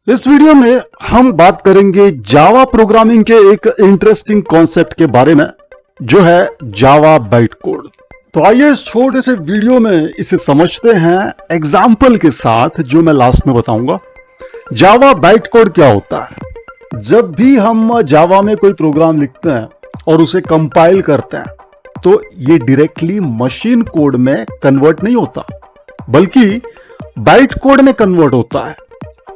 इस वीडियो में हम बात करेंगे जावा प्रोग्रामिंग के एक इंटरेस्टिंग कॉन्सेप्ट के बारे में जो है जावा बाइट कोड। तो आइए इस छोटे से वीडियो में इसे समझते हैं एग्जाम्पल के साथ जो मैं लास्ट में बताऊंगा। जावा बाइट कोड क्या होता है? जब भी हम जावा में कोई प्रोग्राम लिखते हैं और उसे कंपाइल करते हैं तो ये डायरेक्टली मशीन कोड में कन्वर्ट नहीं होता बल्कि बाइट कोड में कन्वर्ट होता है।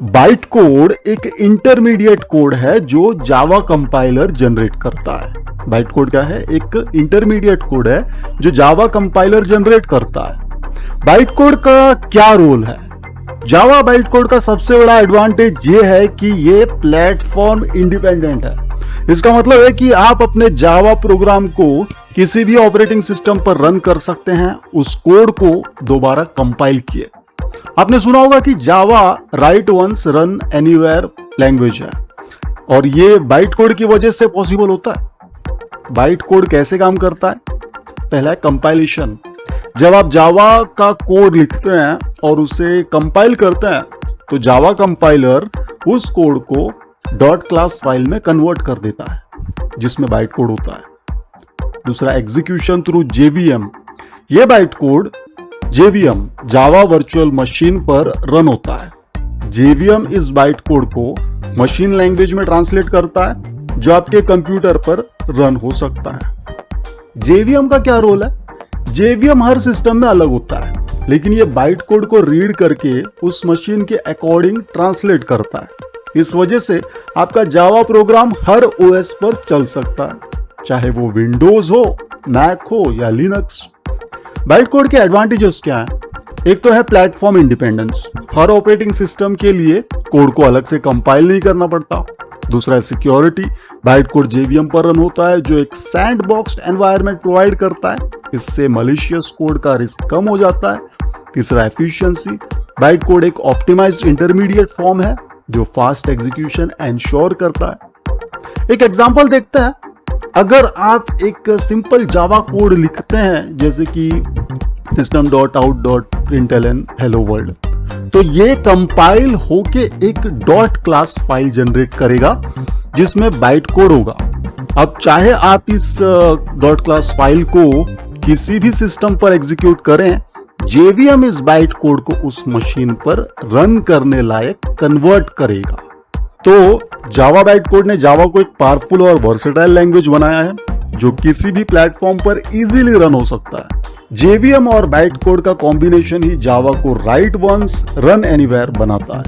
बाइट कोड एक इंटरमीडिएट कोड है जो जावा कंपाइलर जनरेट करता है। बाइट कोड क्या है? एक इंटरमीडिएट कोड है जो जावा कंपाइलर जनरेट करता है। बाइट कोड का क्या रोल है? जावा बाइट कोड का सबसे बड़ा एडवांटेज ये है कि ये प्लेटफॉर्म इंडिपेंडेंट है। इसका मतलब है कि आप अपने जावा प्रोग्राम को किसी भी ऑपरेटिंग सिस्टम पर रन कर सकते हैं उस कोड को दोबारा कंपाइल किए। आपने सुना होगा कि Java write once run anywhere language है और ये बाइट कोड की वजह से पॉसिबल होता है। बाइट कोड कैसे काम करता है? पहला है कंपाइलेशन। जब आप जावा का कोड लिखते हैं और उसे कंपाइल करते हैं तो जावा कंपाइलर उस code co dot class file में कन्वर्ट कर देता है जिसमें बाइट कोड होता है। दूसरा एग्जीक्यूशन थ्रू जेवीएम। यह byte code JVM Java virtual machine पर रन होता है। जेवीएम इस बाइट कोड को मशीन लैंग्वेज में ट्रांसलेट करता है जो आपके कंप्यूटर पर रन हो सकता है। जेवीएम का क्या रोल है? जेवीएम हर सिस्टम में अलग होता है लेकिन यह बाइट कोड को रीड करके उस मशीन के अकॉर्डिंग ट्रांसलेट करता है। इस वजह से आपका जावा प्रोग्राम हर ओएस पर चल सकता है, चाहे वो विंडोज हो, मैक हो या लिनक्स। बाइट कोड के एडवांटेजेस क्या है? एक तो है प्लेटफॉर्म इंडिपेंडेंस। हर ऑपरेटिंग सिस्टम के लिए कोड को अलग से कंपाइल नहीं करना पड़ता। दूसरा है सिक्योरिटी। बाइट कोड जेवीएम पर रन होता है जो एक सैंडबॉक्स्ड एनवायरनमेंट प्रोवाइड करता है। इससे मलिशियस कोड का रिस्क कम हो जाता है। तीसरा एफिशिएंसी। बाइट कोड एक ऑप्टिमाइज्ड इंटरमीडिएट फॉर्म है जो फास्ट एग्जीक्यूशन एंश्योर करता है। एक एग्जांपल देखते हैं। अगर आप एक सिंपल जावा कोड लिखते हैं जैसे कि system.out.println hello world, तो ये कंपाइल होके एक डॉट क्लास फाइल जनरेट करेगा जिसमें बाइट कोड होगा। अब चाहे आप इस डॉट क्लास फाइल को किसी भी सिस्टम पर एग्जीक्यूट करें, जेवीएम इस बाइट कोड को उस मशीन पर रन करने लायक कन्वर्ट करेगा। तो जावा बाइट कोड ने जावा को एक पावरफुल और वर्सेटाइल लैंग्वेज बनाया है जो किसी भी प्लेटफॉर्म पर इजीली रन हो सकता है। जेवीएम और बाइट कोड का कॉम्बिनेशन ही जावा को राइट वंस रन एनीवेयर बनाता है।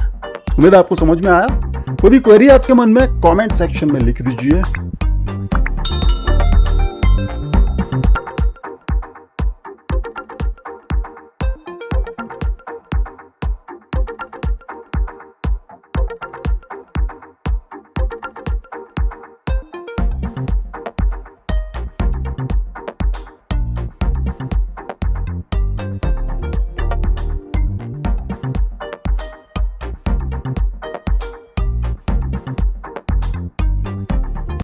उम्मीद है आपको समझ में आया। कोई भी क्वेरी आपके मन में कमेंट सेक्शन में लिख दीजिए।